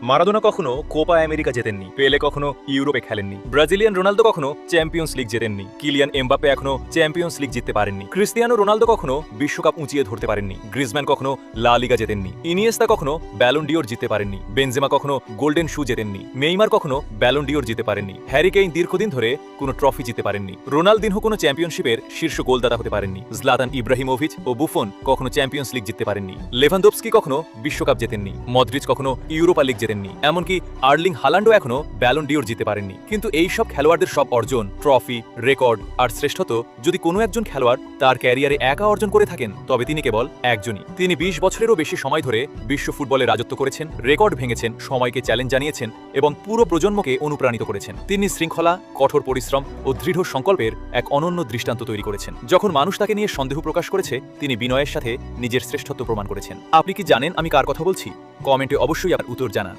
Maradona কখনো Copa America জেতেননি, পেলে কখনো ইউরোপে খেলেননি, ব্রাজিলিয়ান রোনালদো কখনো চ্যাম্পিয়ন্স লিগ জেতেননি, কিলিয়ান এমবাপ্পে এখনো চ্যাম্পিয়ন্স লিগ জিততে পারেননি, ক্রিস্টিয়ানো রোনালদো কখনো বিশ্বকাপ উঁচিয়ে ধরতে পারেননি, গ্রিজম্যান কখনো লা লিগা জেতেননি, ইনিয়েস্তা কখনো ব্যালন ডিওর জিততে পারেননি, বেনজেমা কখনো গোল্ডেন শু জেতেননি, নেইমার কখনো ব্যালন ডিওর জিততে পারেননি, হ্যারি কেইন দীর্ঘদিন ধরে কোনো ট্রফি জিততে পারেননি, রোনালদিনহো কোনো চ্যাম্পিয়নশিপের শীর্ষ গোলদাতা হতে পারেননি, জলাতান ইব্রাহিমোভিচ ও বুফন কখনো চ্যাম্পিয়ন্স লিগ জিততে পারেননি, লেভানদোভস্কি কখনো বিশ্বকাপ জেতেননি, মদ্রিচ কখনো ইউরোপা লিগ জেতেননি, এমনকি আর্লিং হালান্ডও এখনো ব্যালন ডিওর জিততে পারেননি। কিন্তু এই সব খেলোয়াড়দের সব অর্জন, ট্রফি, রেকর্ড আর শ্রেষ্ঠত্ব যদি কোনো একজন খেলোয়াড় তার ক্যারিয়ারে একা অর্জন করে থাকেন, তবে তিনি কেবল একজনই। তিনি 20 বছরেরও বেশি সময় ধরে বিশ্ব ফুটবলে রাজত্ব করেছেন, রেকর্ড ভেঙেছেন, সময়কে চ্যালেঞ্জ জানিয়েছেন এবং পুরো প্রজন্মকে অনুপ্রাণিত করেছেন। তিনি শৃঙ্খলা, কঠোর পরিশ্রম ও দৃঢ় সংকল্পের এক অনন্য দৃষ্টান্ত তৈরি করেছেন। যখন মানুষ তাকে নিয়ে সন্দেহ প্রকাশ করেছে, তিনি বিনয়ের সাথে নিজের শ্রেষ্ঠত্ব প্রমাণ করেছেন। আপনি কি জানেন আমি কার কথা বলছি? কমেন্টে অবশ্যই আপনার উত্তর জানান।